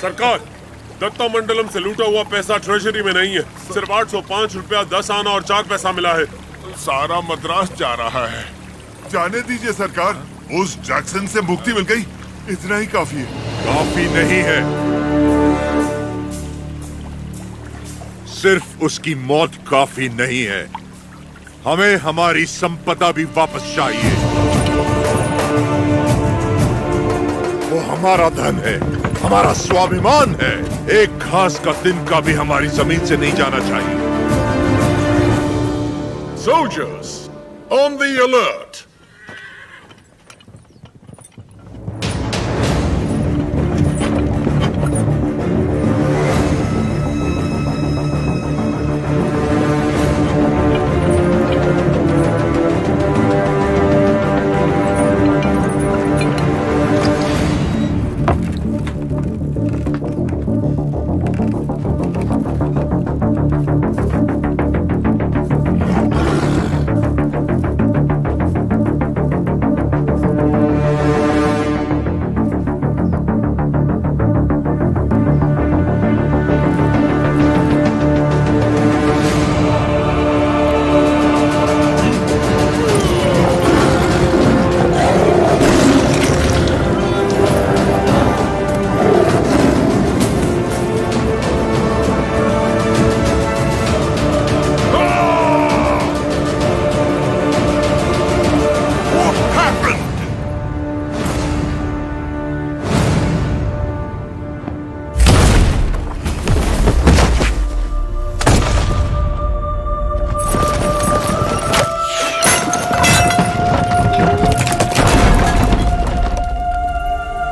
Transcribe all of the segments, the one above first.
सरकार, दत्ता मंडलम से लूटा हुआ पैसा ट्रेजरी में नहीं है। सिर्फ 805 रुपया 10 आना और 4 पैसा मिला है। सारा मद्रास जा रहा है। जाने दीजिए सरकार, उस जैक्सन से मुक्ति मिल गई, इतना ही काफी है। काफी नहीं है, सिर्फ उसकी मौत काफी नहीं है, हमें हमारी संपदा भी वापस चाहिए। वो हमारा धन है, हमारा स्वाभिमान है। एक घास का तिनका भी हमारी जमीन से नहीं जाना चाहिए। Soldiers, on the alert!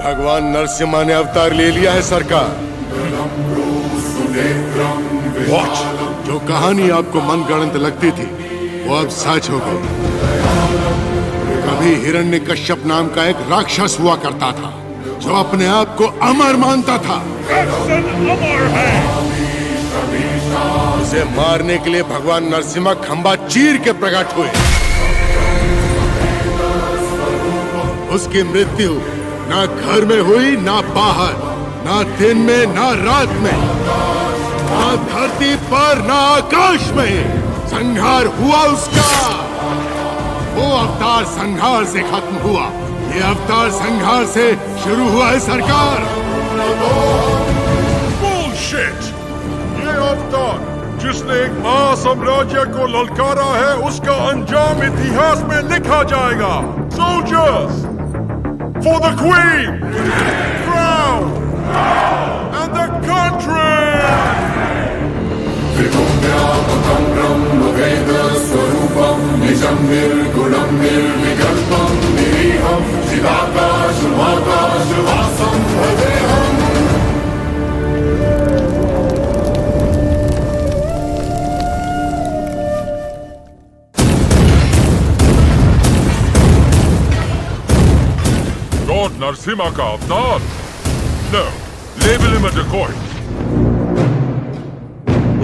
भगवान नरसिम्हा ने अवतार ले लिया है सरकार। जो कहानी आपको मनगढ़ंत लगती थी वो अब सच हो गई। कभी हिरण्यकश्यप नाम का एक राक्षस हुआ करता था जो अपने आप को अमर मानता था। उसे मारने के लिए भगवान नरसिम्हा खंबा चीर के प्रकट हुए। उसकी मृत्यु ना घर में हुई, ना बाहर, ना दिन में, ना रात में, ना धरती पर, ना आकाश में। संहार हुआ उसका। वो अवतार संहार से खत्म हुआ, ये अवतार संहार से शुरू हुआ है सरकार। Bullshit! ये अवतार जिसने एक महासाम्राज्य को ललकारा है, उसका अंजाम इतिहास में लिखा जाएगा। Soldiers! For the Queen, Crown, and the country! त्रिपुण्यापकं ब्रह्मवेदस्वरूपं निजं निर्गुणं निर्विकल्पं निरीहं चिदाकाशमाकाशवासं भजेऽहम्। Lord Narasimha का अवतार? No, label him a dacoit.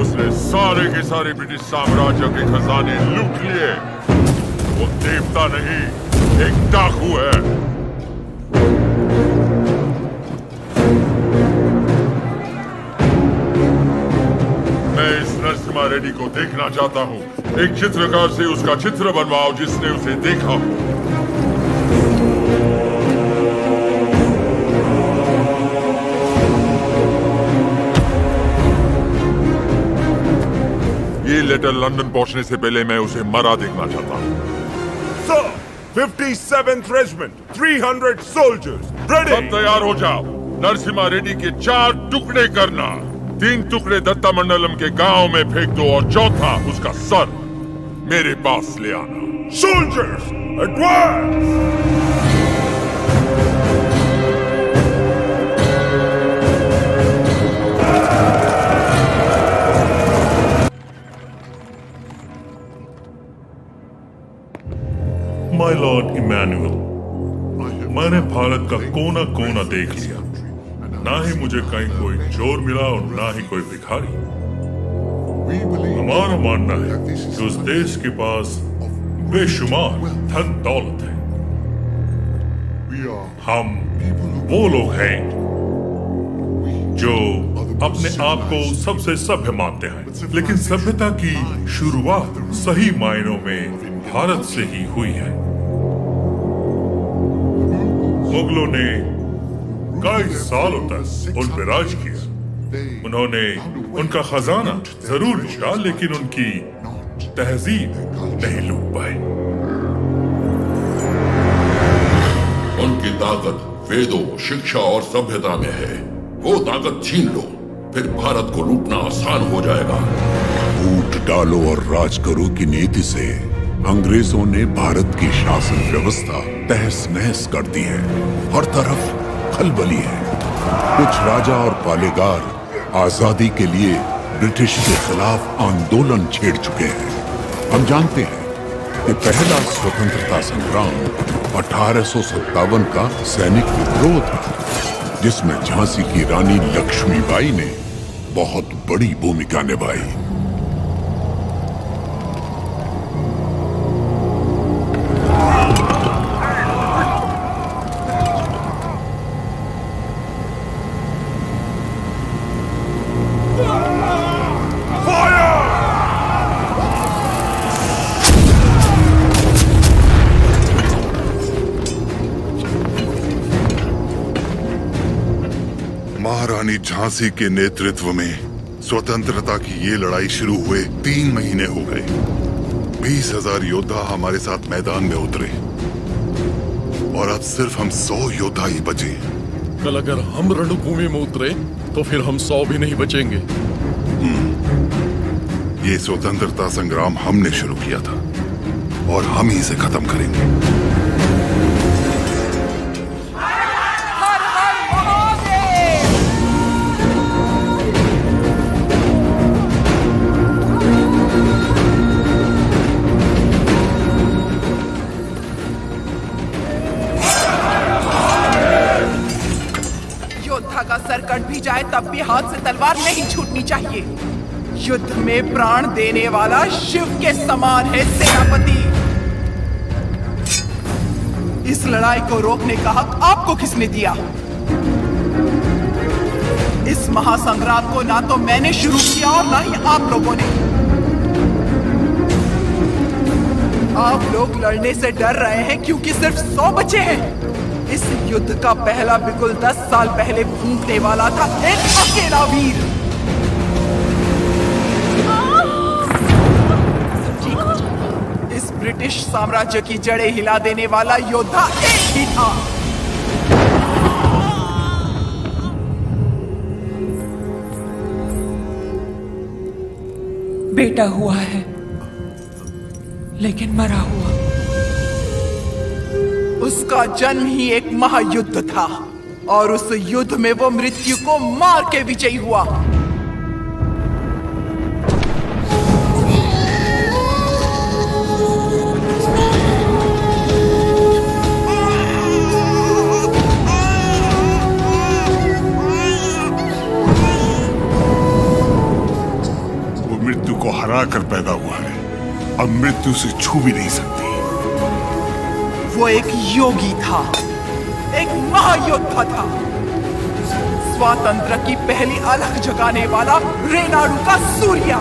उसने सारे के सारे ब्रिटिश साम्राज्य के खजाने लूट लिए। वो देवता नहीं, एक डाकू है। मैं इस नरसिम्हा रेड्डी को देखना चाहता हूँ। एक चित्रकार से उसका चित्र बनवाओ जिसने उसे देखा हो। ये लेटर लंदन पहुंचने से पहले मैं उसे मरा देखना चाहता हूँ। Sir, 57th Regiment, 300 soldiers, ready! सब तैयार हो जाओ। नरसिम्हा रेड्डी के 4 टुकड़े करना। 3 टुकड़े दत्ता मंडलम के गांव में फेंक दो और चौथा उसका सर मेरे पास ले आना। Soldiers, advance! My lord Emmanuel, मैंने भारत का कोना कोना देख लिया। ना ही मुझे कहीं कोई चोर मिला और ना ही कोई भिखारी। हमारा मानना है कि उस देश के पास बेशुमार धन दौलत है। हम वो लोग हैं जो अपने आप को सबसे सभ्य मानते हैं, लेकिन सभ्यता की शुरुआत सही मायनों में भारत से ही हुई है। मुगलों ने कई सालों तक उन पर राज किया। उन्होंने उनका खजाना जरूर लूटा, लेकिन उनकी तहजीब नहीं लूट पाए। उनकी ताकत वेदों, शिक्षा और सभ्यता में है। वो ताकत छीन लो, फिर भारत को लूटना आसान हो जाएगा। फूट डालो और राज करो की नीति से अंग्रेजों ने भारत की शासन व्यवस्था तहस नहस कर दी है। हर तरफ खलबली है। कुछ राजा और पालेगार आजादी के लिए ब्रिटिश के खिलाफ आंदोलन छेड़ चुके हैं। हम जानते हैं कि पहला स्वतंत्रता संग्राम 1857 का सैनिक विद्रोह था, जिसमें झांसी की रानी लक्ष्मीबाई ने बहुत बड़ी भूमिका निभाई। महारानी झांसी के नेतृत्व में स्वतंत्रता की ये लड़ाई शुरू हुए 3 महीने हो गए। 20,000 योद्धा हमारे साथ मैदान में उतरे और अब सिर्फ हम 100 योद्धा ही बचे। कल अगर हम रणभूमि में उतरे तो फिर हम 100 भी नहीं बचेंगे। ये स्वतंत्रता संग्राम हमने शुरू किया था और हम ही इसे खत्म करेंगे। का सर कट भी जाए तब भी हाथ से तलवार नहीं छूटनी चाहिए। युद्ध में प्राण देने वाला शिव के समान है सेनापति। इस लड़ाई को रोकने का हक आपको किसने दिया? इस महासंग्राम को ना तो मैंने शुरू किया और ना ही आप लोगों ने। आप लोग लड़ने से डर रहे हैं क्योंकि सिर्फ 100 बचे हैं। इस युद्ध का पहला बिगुल 10 साल पहले फूंकने वाला था एक अकेला वीर। इस ब्रिटिश साम्राज्य की जड़ें हिला देने वाला योद्धा एक ही था। बेटा हुआ है लेकिन मरा हुआ। उसका जन्म ही एक महायुद्ध था और उस युद्ध में वो मृत्यु को मार के विजयी हुआ। वो मृत्यु को हरा कर पैदा हुआ है, अब मृत्यु से छू भी नहीं सकती। वो एक योगी था, एक महायोद्धा था, स्वातंत्र की पहली अलख जगाने वाला रेनाडू का सूर्या।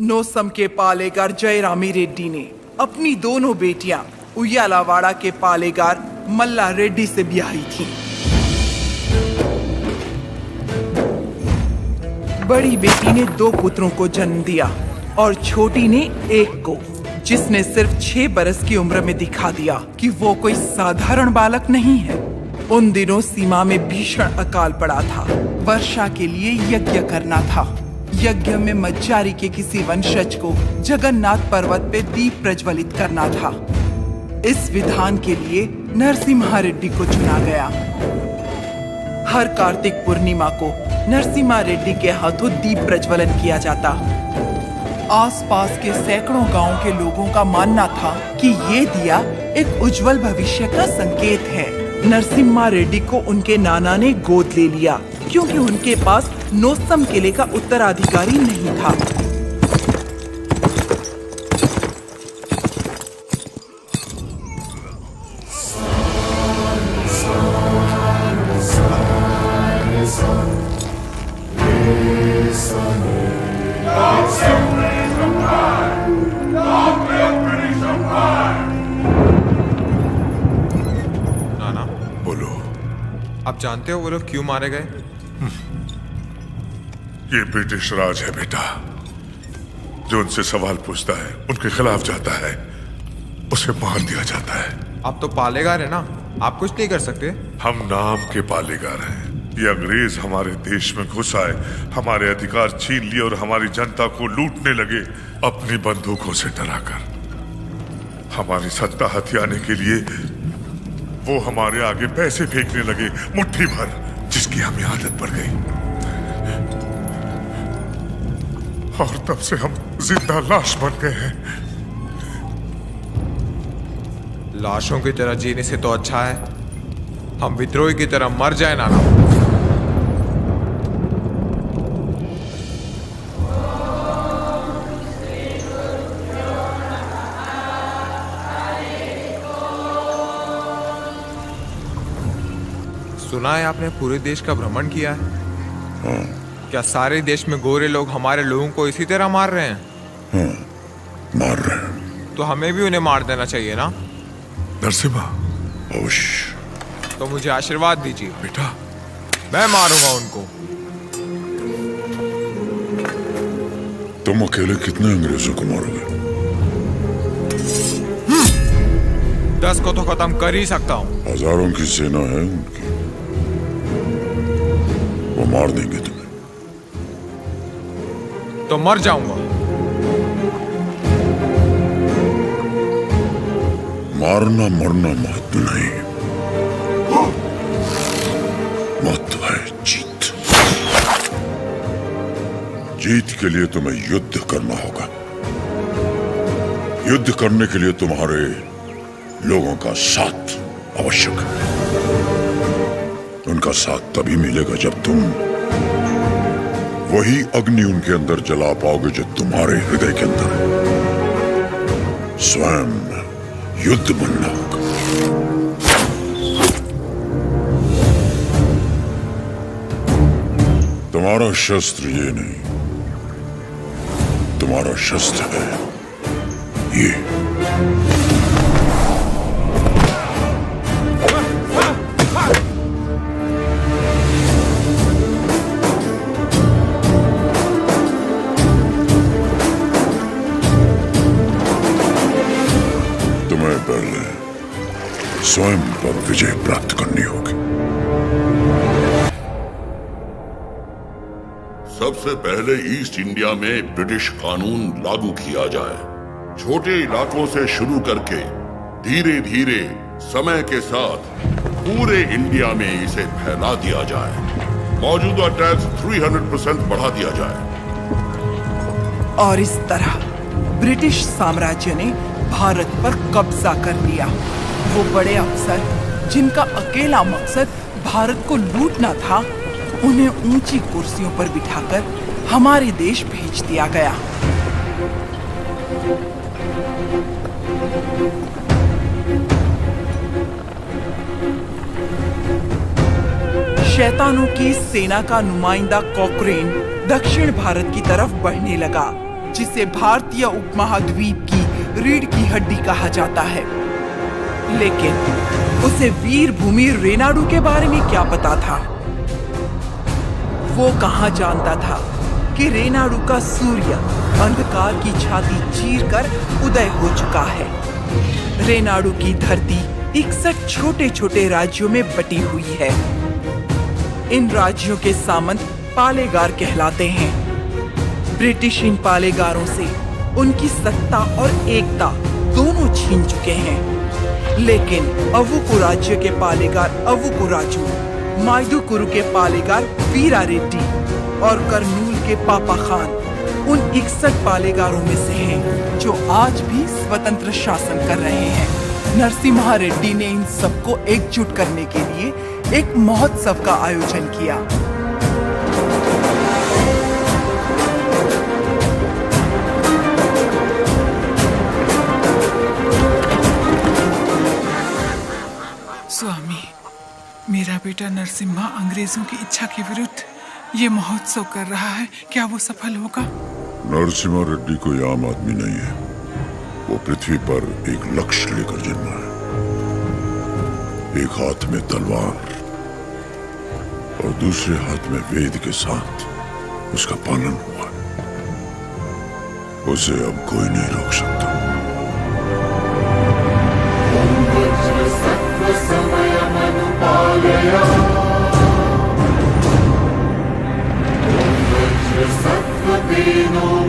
नोसम के पालेगार जयरामी रेड्डी ने अपनी दोनों बेटियां उయ్యాలవాడ के पालेगार मल्ला रेड्डी से ब्याही थी। बड़ी बेटी ने 2 पुत्रों को जन्म दिया और छोटी ने एक को, जिसने सिर्फ 6 बरस की उम्र में दिखा दिया कि वो कोई साधारण बालक नहीं है। उन दिनों सीमा में भीषण अकाल पड़ा था। वर्षा के लिए यज्ञ करना था। यज्ञ में मज्जारी के किसी वंशज को जगन्नाथ पर्वत पे दीप प्रज्वलित करना था। इस विधान के लिए नरसिम्हा रेड्डी को चुना गया। हर कार्तिक पूर्णिमा को नरसिम्हा रेड्डी के हाथों दीप प्रज्वलन किया जाता। आसपास के सैकड़ों गांवों के लोगों का मानना था कि ये दिया एक उज्जवल भविष्य का संकेत है। नरसिम्हा रेड्डी को उनके नाना ने गोद ले लिया क्योंकि उनके पास नोस्तम किले का उत्तराधिकारी नहीं था। नाना, बोलो। आप जानते हो वो लोग क्यों मारे गए? ये ब्रिटिश राज है बेटा। जो उनसे सवाल पूछता है, उनके खिलाफ जाता है, उसे मार दिया जाता है। आप तो पालेगार है ना, आप कुछ नहीं कर सकते। हम नाम के पालेगार हैं। ये अंग्रेज हमारे देश में घुस आए, हमारे अधिकार छीन लिए और हमारी जनता को लूटने लगे अपनी बंदूकों से डराकर। हमारी सत्ता हथियाने के लिए वो हमारे आगे पैसे फेंकने लगे, मुट्ठी भर, जिसकी हमें आदत पड़ गई। और तब से हम जिंदा लाश बन गए हैं। लाशों की तरह जीने से तो अच्छा है हम विद्रोही की तरह मर जाए नाना। सुना है आपने पूरे देश का भ्रमण किया है? हाँ। क्या सारे देश में गोरे लोग हमारे लोगों को इसी तरह मार रहे हैं? हाँ, मार रहे हैं। तो हमें भी उन्हें मार देना चाहिए ना? नरसिम्हा, तो मुझे आशीर्वाद दीजिए बेटा। मैं मारूंगा उनको। तुम अकेले कितने अंग्रेजों को मारोगे? 10 को तो खत्म कर ही सकता हूँ। हजारों की सेना है उनकी, वो मार देंगे तुम्हें। तो मर जाऊंगा। मारना मरना महत्व नहीं, महत्व है जीत। जीत के लिए तुम्हें युद्ध करना होगा। युद्ध करने के लिए तुम्हारे लोगों का साथ आवश्यक है। उनका साथ तभी मिलेगा जब तुम वही अग्नि उनके अंदर जला पाओगे जो तुम्हारे हृदय के अंदर है। स्वयं युद्ध बनना होगा। तुम्हारा शस्त्र ये नहीं, तुम्हारा शस्त्र है ये। स्वयं पर विजय प्राप्त करनी होगी। सबसे पहले ईस्ट इंडिया में ब्रिटिश कानून लागू किया जाए। छोटे इलाकों से शुरू करके धीरे धीरे समय के साथ पूरे इंडिया में इसे फैला दिया जाए। मौजूदा टैक्स 300% बढ़ा दिया जाए। और इस तरह ब्रिटिश साम्राज्य ने भारत पर कब्जा कर लिया। वो बड़े अफसर जिनका अकेला मकसद भारत को लूटना था, उन्हें ऊंची कुर्सियों पर बिठाकर हमारे देश भेज दिया गया। शैतानों की सेना का नुमाइंदा कॉकरेन दक्षिण भारत की तरफ बढ़ने लगा, जिसे भारतीय उपमहाद्वीप की रीढ़ की हड्डी कहा जाता है। लेकिन उसे वीर भूमि रेनाडू के बारे में क्या पता था? वो कहाँ जानता था कि रेनाडू का सूर्य अंधकार की छाती चीरकर उदय हो चुका है। रेनाडू की धरती 61 छोटे छोटे राज्यों में बटी हुई है। इन राज्यों के सामंत पालेगार कहलाते हैं। ब्रिटिश इन पालेगारों से उनकी सत्ता और एकता दोनों छीन चुके हैं। लेकिन अवुकु राज्य के पालेगार अवुकु राजू, माइदुकुरु के पालेगार वीरा रेड्डी और कर्नूल के पापा खान उन 61 पालेगारों में से हैं जो आज भी स्वतंत्र शासन कर रहे हैं। नरसिम्हा रेड्डी ने इन सबको एकजुट करने के लिए एक महोत्सव का आयोजन किया। स्वामी, मेरा बेटा नरसिम्हा अंग्रेजों की इच्छा के विरुद्ध ये महोत्सव कर रहा है, क्या वो सफल होगा? नरसिम्हा रेड्डी कोई आम आदमी नहीं है। वो पृथ्वी पर एक लक्ष्य लेकर जन्मा है। एक हाथ में तलवार और दूसरे हाथ में वेद के साथ उसका पालन हुआ। उसे अब कोई नहीं रोक सकता।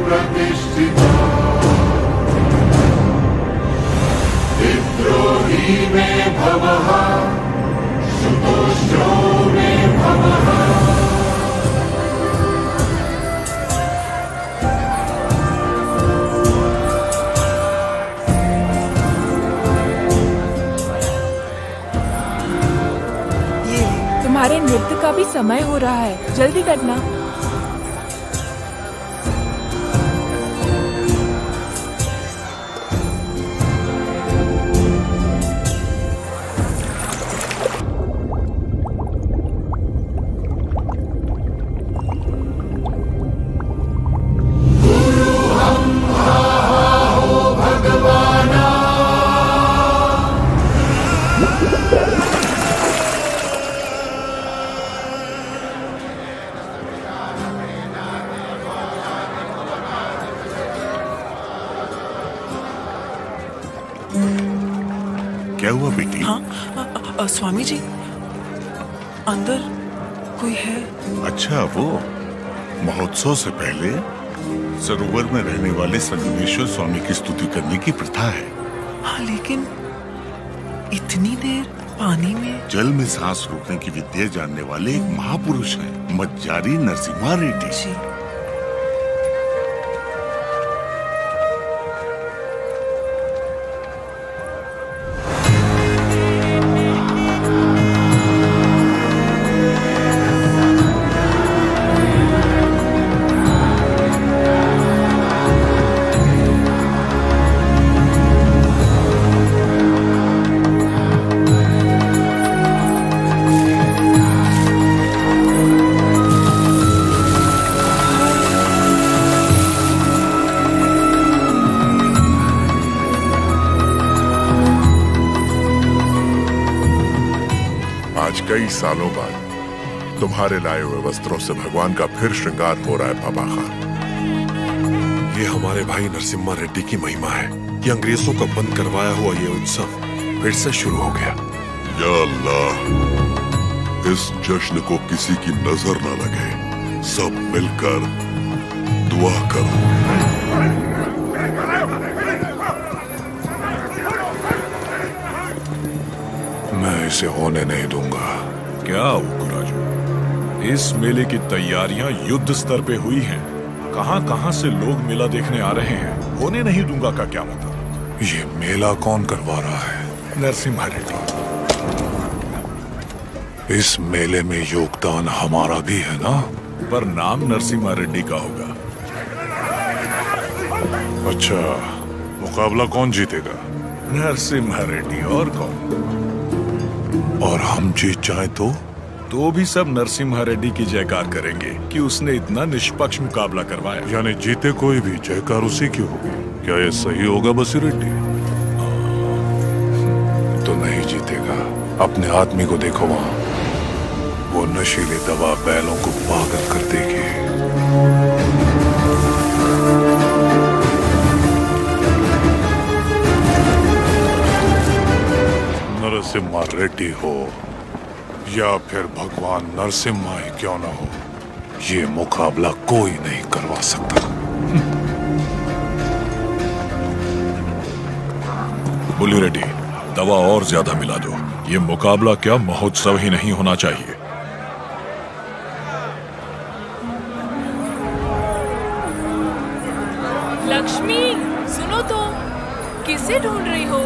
प्रतिष्ठिता विद्रोही में भवः सुतोष्यो में भवः। तुम्हारे नृत्य का भी समय हो रहा है, जल्दी करना। क्या हुआ बेटी? हाँ, स्वामी जी, अंदर कोई है? अच्छा, वो महोत्सव से पहले सरोवर में रहने वाले संगमेश्वर स्वामी की स्तुति करने की प्रथा है। हाँ, लेकिन इतनी देर पानी में? जल में सांस रोकने की विद्या जानने वाले एक महापुरुष हैं, मज्जारी नरसिम्हा रेड्डी जी। कई सालों बाद तुम्हारे लाए हुए वस्त्रों से भगवान का फिर श्रृंगार हो रहा है बाबा खान। ये हमारे भाई नरसिम्हा रेड्डी की महिमा है कि अंग्रेजों का बंद करवाया हुआ ये उत्सव फिर से शुरू हो गया। या अल्लाह, इस जश्न को किसी की नजर न लगे, सब मिलकर दुआ करो। मैं इसे होने नहीं दूंगा। क्या उकुराजू, इस मेले की तैयारियां युद्ध स्तर पे हुई हैं। कहां-कहां से लोग मेला देखने आ रहे हैं। होने नहीं दूंगा का क्या मतलब? ये मेला कौन करवा रहा है? नरसिम्हा रेड्डी। इस मेले में योगदान हमारा भी है ना? पर नाम नरसिम्हा रेड्डी का होगा। अच्छा, मुकाबला कौन जीतेगा? नरसिम्हा रेड्डी, और कौन? और हम जीत जाए तो भी सब नरसिम्हा रेड्डी की जयकार करेंगे कि उसने इतना निष्पक्ष मुकाबला करवाया। यानी जीते कोई भी, जयकार उसी की होगी। क्या ये सही होगा बसी रेड्डी? तो नहीं जीतेगा। अपने आदमी को देखो वहां, वो नशीली दवा बैलों को पागल कर देगी। नरसिम्हा रेड्डी हो या फिर भगवान नरसिम्हा ही क्यों ना हो, ये मुकाबला कोई नहीं करवा सकता। बुली रेड्डी, दवा और ज्यादा मिला दो। ये मुकाबला क्या महोत्सव ही नहीं होना चाहिए। लक्ष्मी, सुनो तो, किसे ढूंढ रही हो?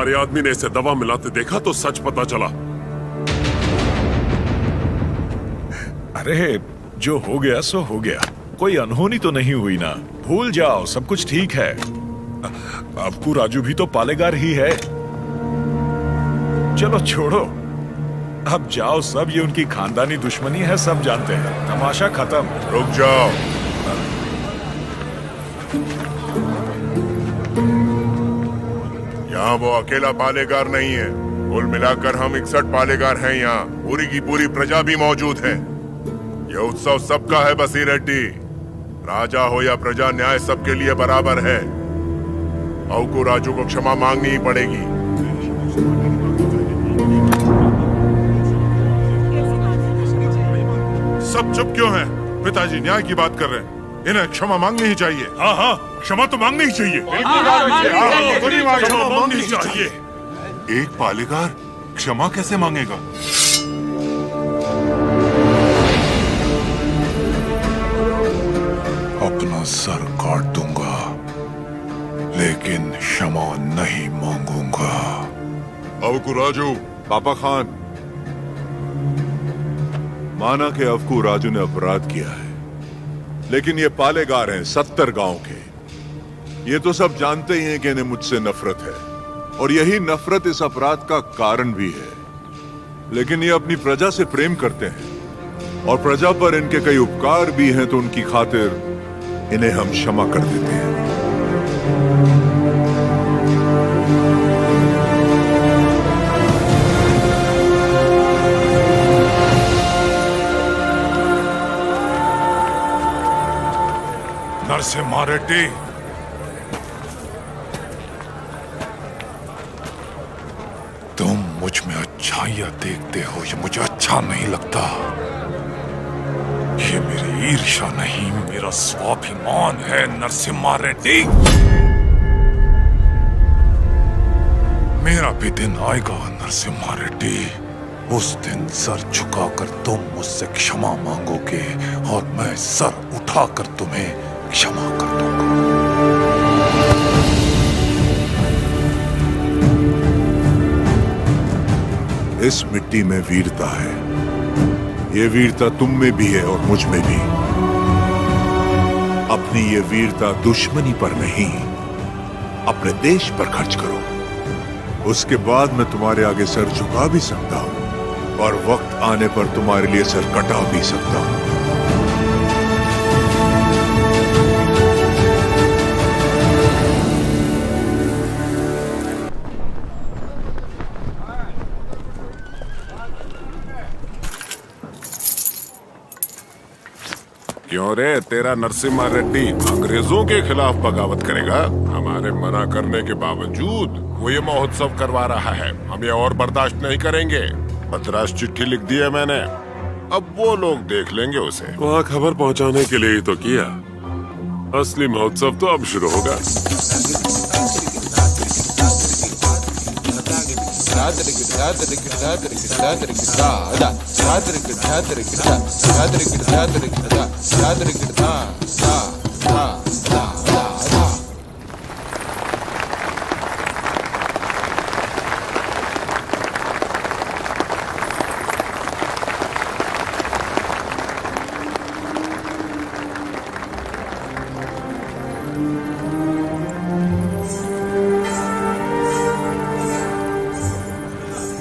हमारे आदमी ने इसे दवा मिलाते देखा तो सच पता चला। अरे जो हो गया सो हो गया, कोई अनहोनी तो नहीं हुई ना। भूल जाओ, सब कुछ ठीक है। अबकू राजू भी तो पालेगार ही है। चलो छोड़ो, अब जाओ सब, ये उनकी खानदानी दुश्मनी है, सब जानते हैं। तमाशा खत्म। रुक जाओ। यहाँ वो अकेला पालेगार नहीं है, कुल मिलाकर हम 61 पालेगार हैं। यहाँ पूरी की पूरी प्रजा भी मौजूद है। यह उत्सव सबका है बसी रेड्डी। राजा हो या प्रजा, न्याय सबके लिए बराबर है। अवकू राजू को क्षमा मांगनी ही पड़ेगी। सब चुप क्यों हैं? पिताजी न्याय की बात कर रहे हैं, इन्हें क्षमा मांगनी ही चाहिए। हाँ हाँ, क्षमा तो मांगनी ही चाहिए। क्षमा मांगनी ही चाहिए। एक पालेगार क्षमा कैसे मांगेगा? अपना सर काट दूंगा, लेकिन क्षमा नहीं मांगूंगा। अवकू राजू। पापा खान, माना कि अवकू राजू ने अपराध किया है, लेकिन ये पालेगार हैं 70 गांव के। ये तो सब जानते ही हैं कि इन्हें मुझसे नफरत है, और यही नफरत इस अपराध का कारण भी है। लेकिन ये अपनी प्रजा से प्रेम करते हैं, और प्रजा पर इनके कई उपकार भी हैं, तो उनकी खातिर इन्हें हम क्षमा कर देते हैं। नरसिम्हा रेड्डी, तुम मुझ में अच्छाइयां देखते हो, ये मुझे अच्छा नहीं लगता। ये मेरी ईर्ष्या नहीं, मेरा स्वाभिमान है नरसिम्हा रेड्डी। मेरा भी दिन आएगा नरसिम्हा रेड्डी। उस दिन सर झुकाकर तुम मुझसे क्षमा मांगोगे, और मैं सर उठाकर तुम्हें क्षमा कर दूंगा। इस मिट्टी में वीरता है। ये वीरता तुम में भी है और मुझ में भी। अपनी ये वीरता दुश्मनी पर नहीं, अपने देश पर खर्च करो। उसके बाद मैं तुम्हारे आगे सर झुका भी सकता हूं, और वक्त आने पर तुम्हारे लिए सर कटा भी सकता हूं। क्यों रे, तेरा नरसिम्हा रेड्डी अंग्रेजों के खिलाफ बगावत करेगा? हमारे मना करने के बावजूद वो ये महोत्सव करवा रहा है। हम ये और बर्दाश्त नहीं करेंगे। मद्रास चिट्ठी लिख दी है मैंने, अब वो लोग देख लेंगे उसे। वहाँ खबर पहुँचाने के लिए ही तो किया। असली महोत्सव तो अब शुरू होगा।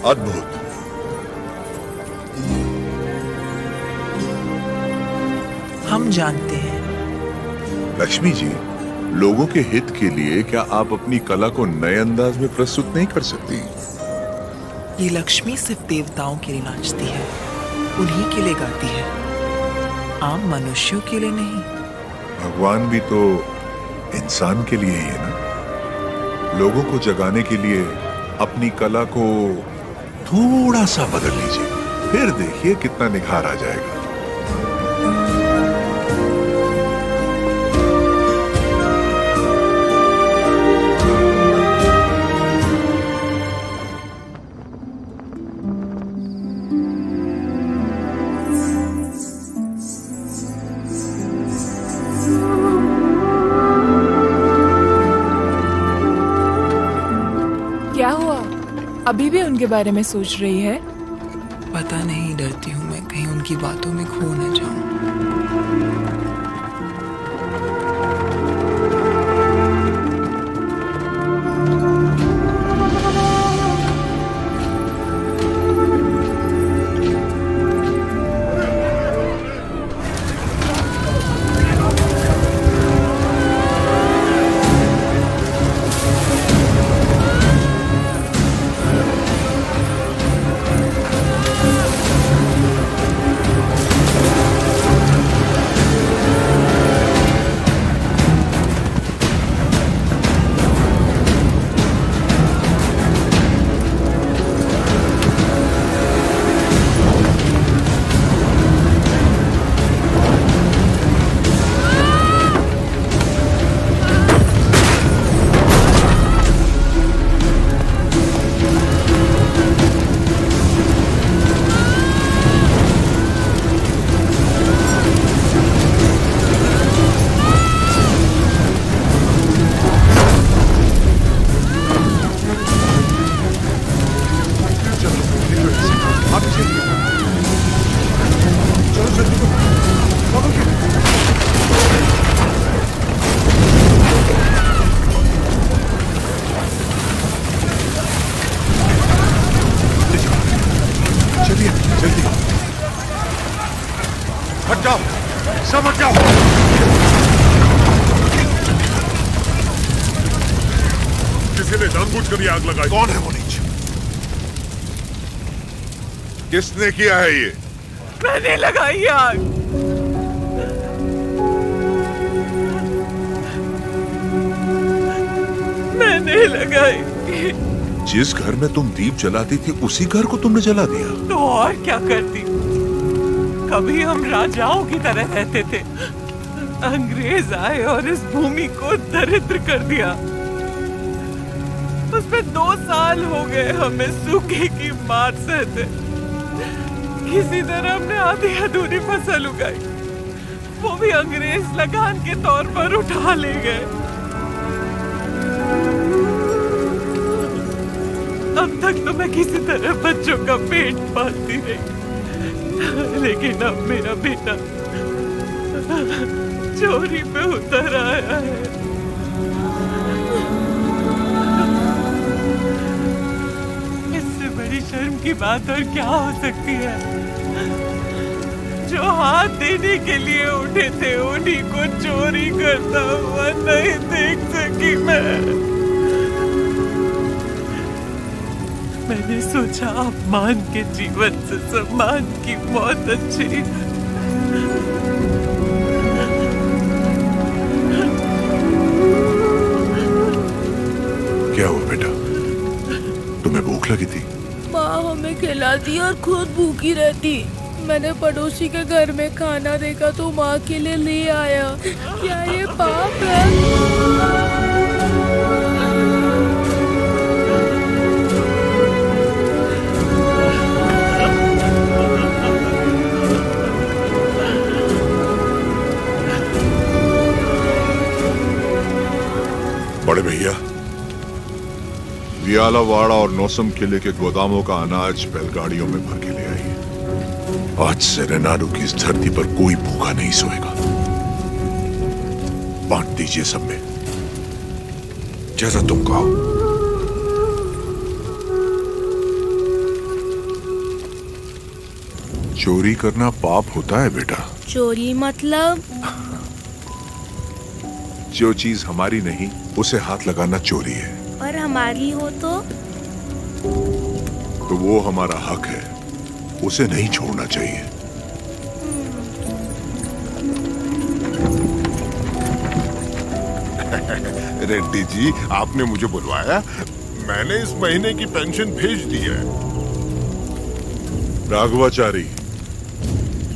अद्भुत। हम जानते हैं। लक्ष्मी जी, लोगों के हित के लिए क्या आप अपनी कला को नए अंदाज में प्रस्तुत नहीं कर सकती? ये लक्ष्मी सिर्फ देवताओं के लिए नाचती है, उन्हीं के लिए गाती है, आम मनुष्यों के लिए नहीं। भगवान भी तो इंसान के लिए ही है ना। लोगों को जगाने के लिए अपनी कला को थोड़ा सा बदल लीजिए, फिर देखिए कितना निखार आ जाएगा। क्या हुआ? उनके बारे में सोच रही है? पता नहीं, डरती हूँ मैं कहीं उनकी बातों में खो न जाऊं। हट जाओ, सब हट जाओ। किसी ने जानबूझकर ये आग लगाई। कौन है वो नीच? किसने किया है ये? मैंने लगाई आग। मैंने लगाई। जिस घर में तुम दीप जलाती थी उसी घर को तुमने जला दिया। तो और क्या करती? कभी हम राजाओं की तरह रहते थे, अंग्रेज आए और इस भूमि को दरिद्र कर दिया। उसमें 2 साल हो गए हमें सूखे की मार सहते। किसी तरह हमने आधी अधूरी फसल उगाई, वो भी अंग्रेज लगान के तौर पर उठा ले गए। अब तक तो मैं किसी तरह बच्चों का पेट पालती रही, लेकिन अब मेरा बेटा चोरी पे उतर आया है। इससे बड़ी शर्म की बात और क्या हो सकती है? जो हाथ देने के लिए उठे थे उन्हीं को चोरी करता हुआ नहीं देख सकी मैं। मैंने सोचा अपमान के जीवन से सम्मान की मौत अच्छी। क्या हुआ बेटा, तुम्हें भूख लगी थी? माँ हमें खिलाती और खुद भूखी रहती। मैंने पड़ोसी के घर में खाना देखा तो माँ के लिए ले आया। क्या ये पाप है? बड़े भैया, वियालावाड़ा और नौसम किले के गोदामों का अनाज बैलगाड़ियों में भर के ले आई। आज से रेनाडू की इस धरती पर कोई भूखा नहीं सोएगा। बांट दीजिए सब में, जैसा तुम कहो। चोरी करना पाप होता है बेटा। चोरी मतलब? जो चीज हमारी नहीं उसे हाथ लगाना चोरी है। और हमारी हो तो वो हमारा हक है, उसे नहीं छोड़ना चाहिए। रेड्डी जी, आपने मुझे बुलवाया? मैंने इस महीने की पेंशन भेज दी है। राघवाचारी,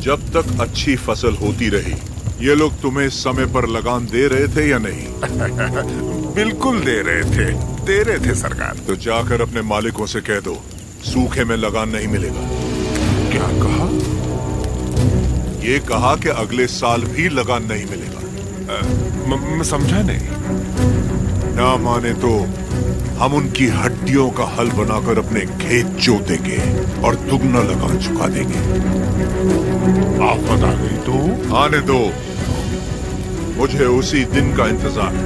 जब तक अच्छी फसल होती रही, ये लोग तुम्हें समय पर लगान दे रहे थे या नहीं? बिल्कुल दे रहे थे सरकार। तो जाकर अपने मालिकों से कह दो, सूखे में लगान नहीं मिलेगा। क्या कहा? ये कहा कि अगले साल भी लगान नहीं मिलेगा। मैं समझा नहीं। ना माने तो हम उनकी हड्डियों का हल बनाकर अपने खेत जोतेंगे और दुगना लगान चुका देंगे। आफत आ गई तो आने दो, मुझे उसी दिन का इंतजार है।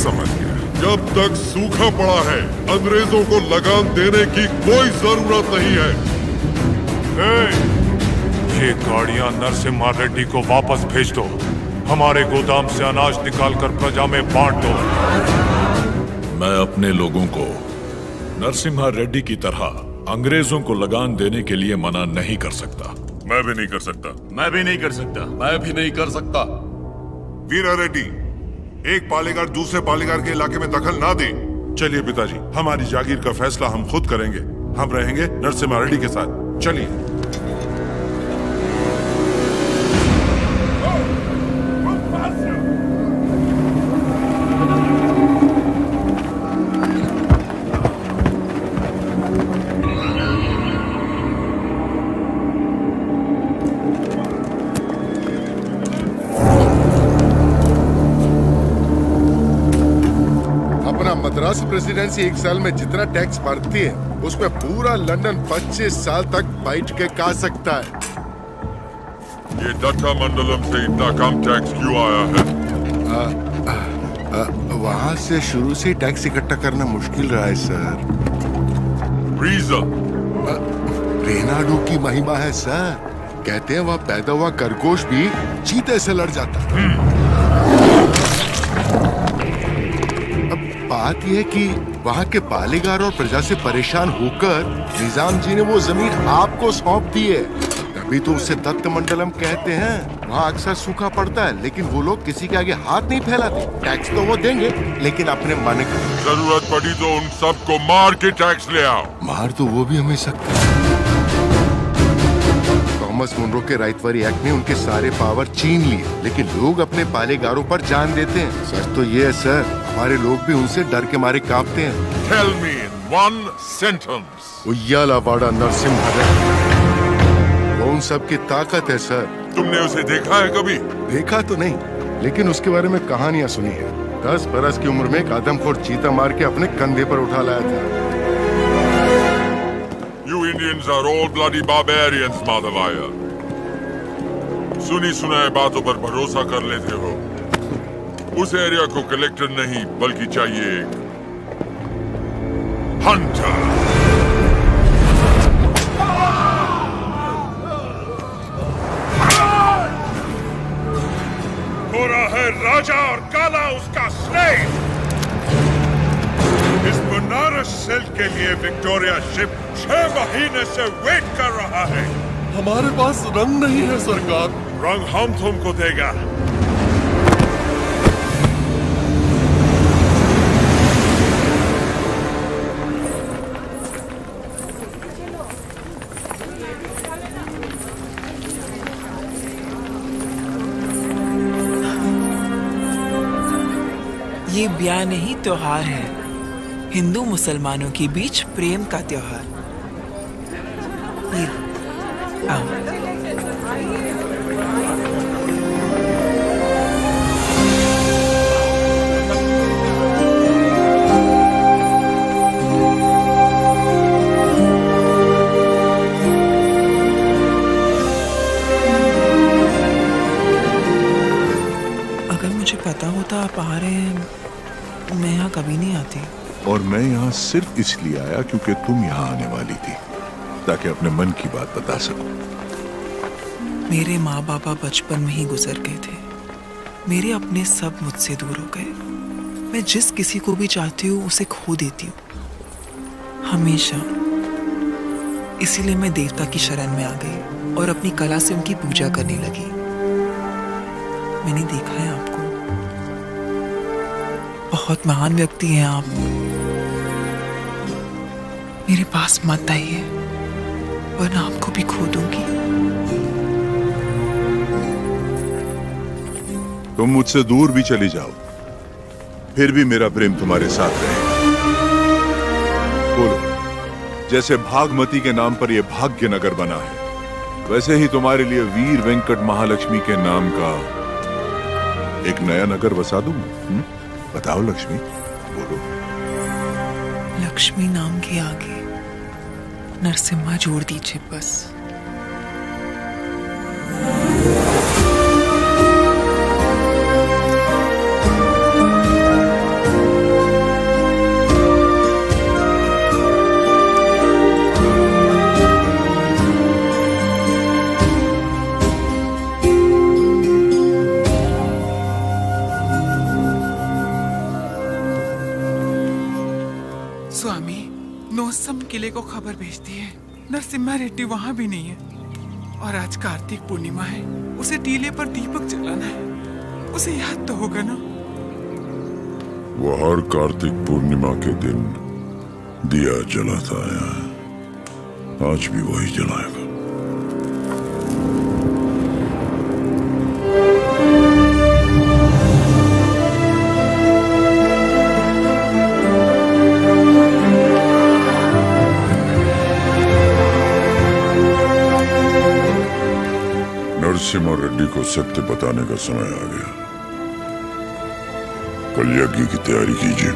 समझ गया। जब तक सूखा पड़ा है अंग्रेजों को लगान देने की कोई जरूरत नहीं है। ये गाड़ियां नरसिम्हा रेड्डी को वापस भेज दो। हमारे गोदाम से अनाज निकालकर प्रजा में बांट दो। मैं अपने लोगों को नरसिम्हा रेड्डी की तरह अंग्रेजों को लगान देने के लिए मना नहीं कर सकता। मैं भी नहीं कर सकता। मैं भी नहीं कर सकता। मैं भी नहीं कर सकता। वीरा रेड्डी, एक पालेगार दूसरे पालेगार के इलाके में दखल ना दे। चलिए पिताजी, हमारी जागीर का फैसला हम खुद करेंगे। हम रहेंगे नरसिम्हा रेड्डी के साथ। चलिए। मद्रास प्रेसिडेंसी एक साल में जितना टैक्स भरती है उसमें पूरा लंदन 25 साल तक बैठ के खा सकता है। ये दत्ता मंडलम से इतना कम टैक्स क्यों आया है? वहाँ से शुरू से टैक्स इकट्ठा करना मुश्किल रहा है सर। रीजन? रेनाडू की महिमा है सर। कहते हैं वह पैदा हुआ खरगोश भी चीते से लड़ जाता। बात यह है कि वहाँ के पालेगार और प्रजा से परेशान होकर निजाम जी ने वो जमीन आपको सौंप दी है। तभी तो उसे दत्त मंडलम कहते हैं। वहाँ अक्सर सूखा पड़ता है लेकिन वो लोग किसी के आगे हाथ नहीं फैलाते। टैक्स तो वो देंगे लेकिन अपने मन का। जरूरत पड़ी तो उन सबको मार के टैक्स ले आओ। मार तो वो भी हमें सकता है। थॉमस मुनरो के राइटवरी एक्ट ने उनके सारे पावर छीन लिए लेकिन लोग अपने पालेगारों पर जान देते हैं। सच तो ये है सर, हमारे लोग भी उनसे डर के मारे कांपते हैं। Tell me in one sentence. उय्यालवाड़ा Narasimha Reddy, वो उन सब की ताकत है सर। तुमने उसे देखा है कभी? देखा तो नहीं लेकिन उसके बारे में कहानियां सुनी है। 10 बरस की उम्र में एक आदमखोर चीता मार के अपने कंधे पर उठा लाया था। You Indians are all bloody barbarians, माधवाया। सुनी सुनाए बातों पर भरोसा कर लेते हो। उस एरिया को कलेक्टर नहीं बल्कि चाहिए एक हंटर। हो रहा है राजा और काला उसका स्लेव। इस बनारस सेल के लिए विक्टोरिया शिप 6 महीने से वेट कर रहा है। हमारे पास रंग नहीं है सरकार। रंग हम तुमको देगा। ये ब्याह नहीं त्योहार है, हिंदू मुसलमानों के बीच प्रेम का त्योहार। ये आओ। अगर मुझे पता होता आप आ रहे हैं, मैं यहाँ कभी नहीं आती। और मैं यहाँ सिर्फ इसलिए आया क्योंकि तुम यहाँ आने वाली थी, ताकि अपने मन की बात बता सकूं। मेरे माँ बाबा बचपन में ही गुजर गए थे। मेरे अपने सब मुझसे दूर हो गए। मैं जिस किसी को भी चाहती हूँ उसे खो देती हूँ, हमेशा। इसीलिए मैं देवता की शरण में आ गई और अपनी कला से उनकी पूजा करने लगी। मैंने देखा है आपको, बहुत महान व्यक्ति हैं आप। मेरे पास मत आइए वरना आपको भी खो दूंगी। तुम मुझसे दूर भी चली जाओ, फिर भी मेरा प्रेम तुम्हारे साथ रहेगा। बोलो, जैसे भागमती के नाम पर यह भाग्यनगर बना है, वैसे ही तुम्हारे लिए वीर वेंकट महालक्ष्मी के नाम का एक नया नगर बसा दूं। बताओ लक्ष्मी, बोलो। लक्ष्मी नाम के आगे नरसिम्हा जोड़ दीजिए बस। स्वामी, नोसम किले को खबर भेजती है नरसिम्हा रेड्डी वहाँ भी नहीं है। और आज कार्तिक पूर्णिमा है, उसे टीले पर दीपक जलाना है। उसे याद तो होगा ना। वो हर कार्तिक पूर्णिमा के दिन दिया जलाता है, आज भी वही जलाएगा। नरसिम्हा रेड्डी को सत्य बताने का समय आ गया। कल यज्ञ की तैयारी कीजिए।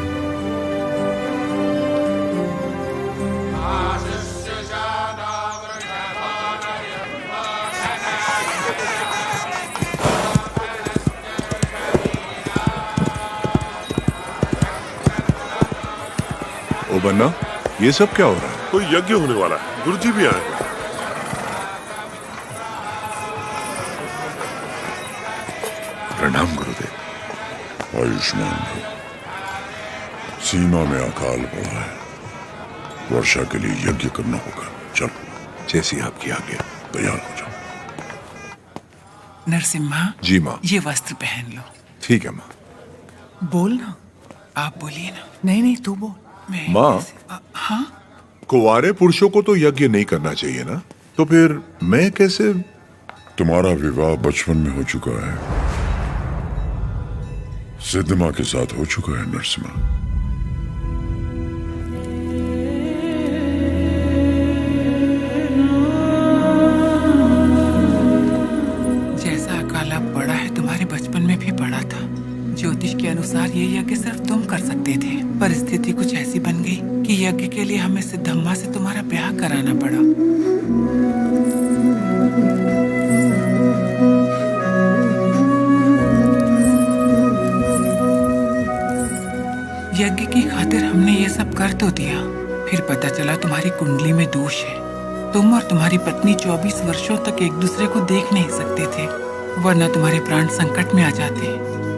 ओ बन्ना, ये सब क्या हो रहा है? कोई यज्ञ होने वाला है, गुरुजी भी आए। प्रणाम गुरुदेव। आयुष्मान भव। सीमा में अकाल पड़ा है, वर्षा के लिए यज्ञ करना होगा। चलो, जैसी आपकी आज्ञा। तैयार हो जाओ। नरसिम्हा जी माँ। ये वस्त्र पहन लो। ठीक है माँ। बोल ना, आप बोलिए ना। नहीं नहीं तू बोल। मैं माँ, हाँ, कुंवारे पुरुषों को तो यज्ञ नहीं करना चाहिए ना, तो फिर मैं कैसे? तुम्हारा विवाह बचपन में हो चुका है, सिद्धमा के साथ हो चुका है नरसिम्हा। जैसा अकाल अब पड़ा है, तुम्हारे बचपन में भी पड़ा था। ज्योतिष के अनुसार ये यज्ञ सिर्फ तुम कर सकते थे। परिस्थिति कुछ ऐसी बन गई कि यज्ञ के लिए हमें सिद्धम्मा से तुम्हारा ब्याह कराना पड़ा। यज्ञ की खातिर हमने ये सब कर तो दिया, फिर पता चला तुम्हारी कुंडली में दोष है। तुम और तुम्हारी पत्नी 24 वर्षों तक एक दूसरे को देख नहीं सकते थे, वरना तुम्हारे प्राण संकट में आ जाते।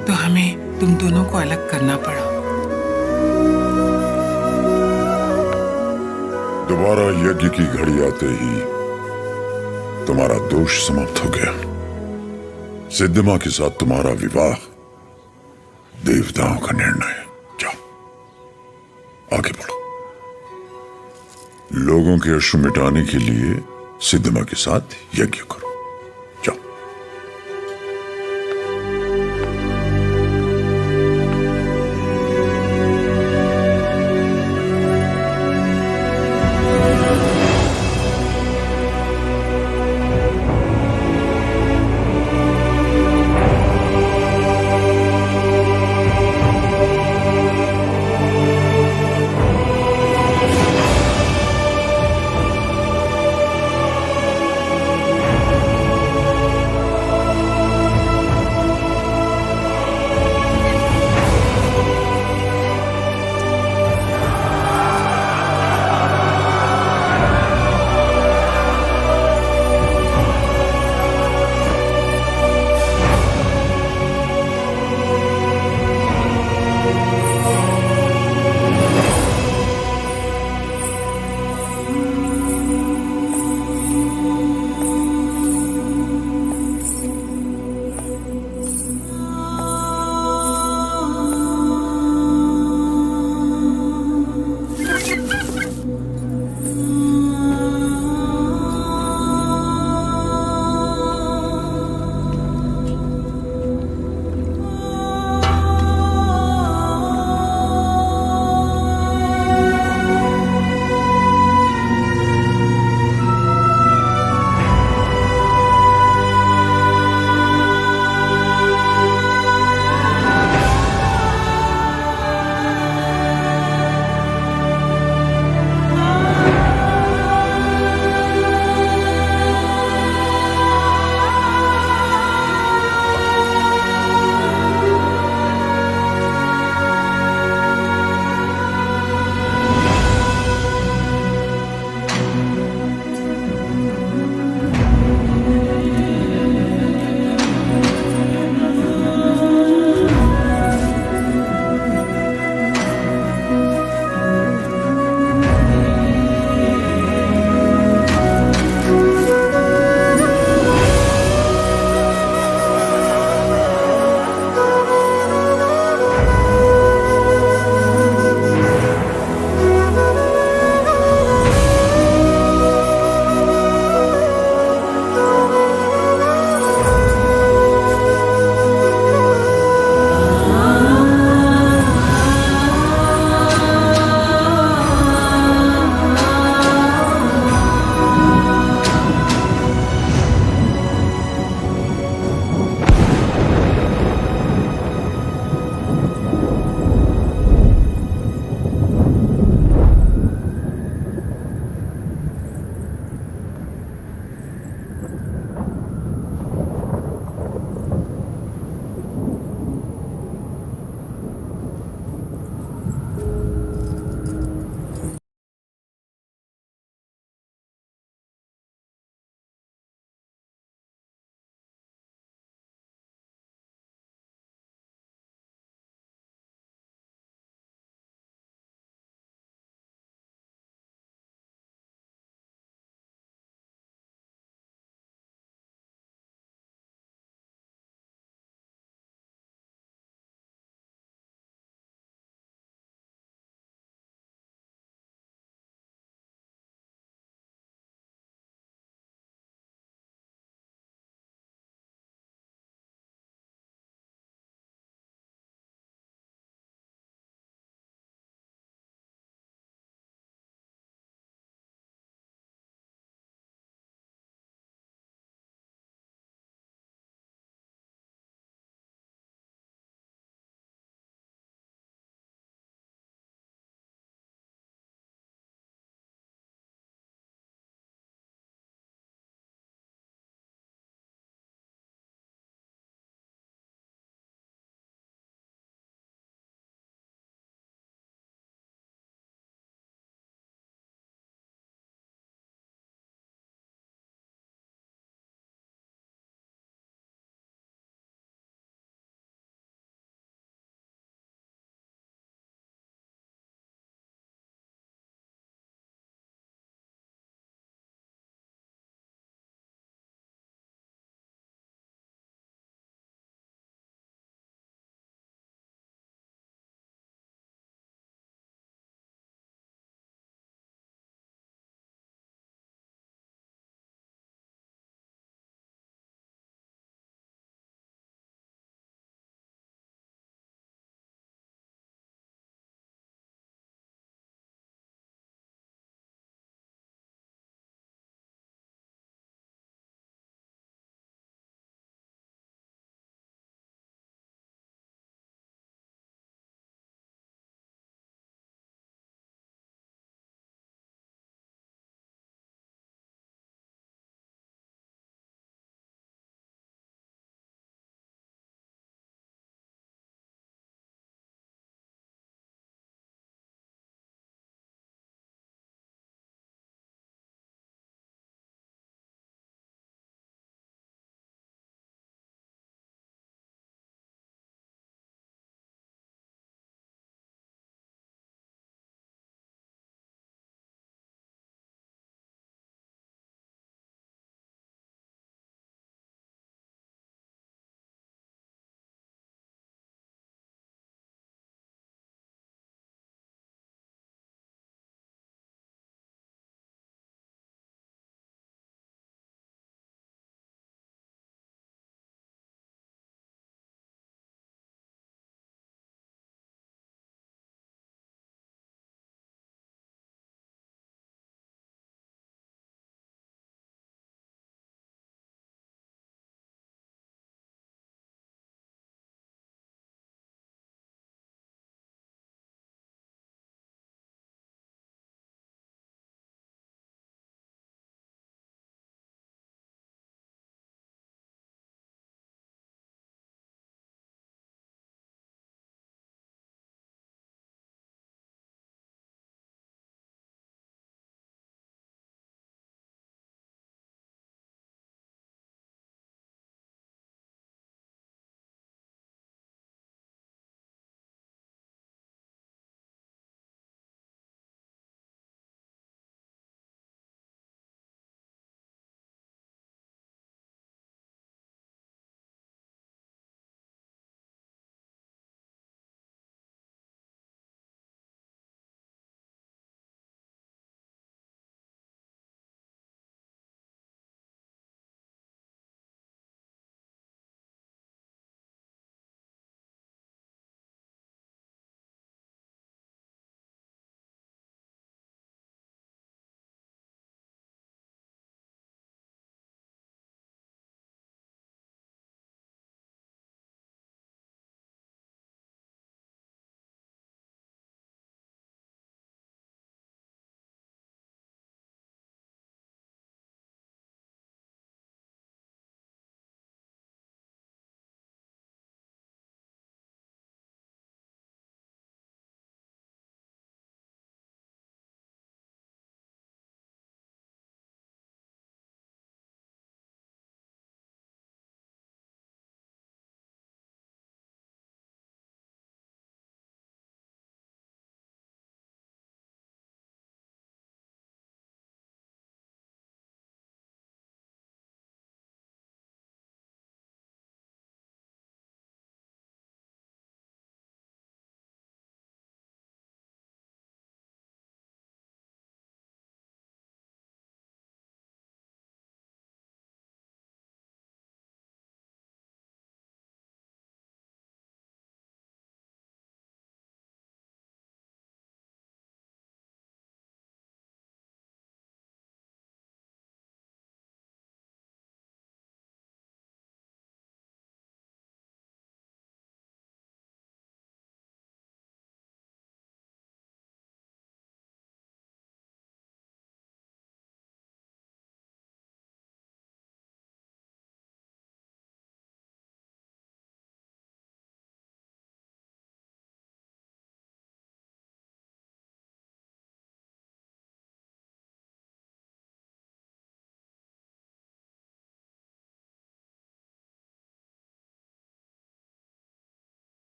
तो हमें तुम दोनों को अलग करना पड़ा। दोबारा यज्ञ की घड़ी आते ही तुम्हारा दोष समाप्त हो गया। सिद्धमा के साथ तुम्हारा विवाह देवताओं का निर्णय है। आगे बढ़ो। लोगों के अश्रु मिटाने के लिए सिद्धमा के साथ यज्ञ करो।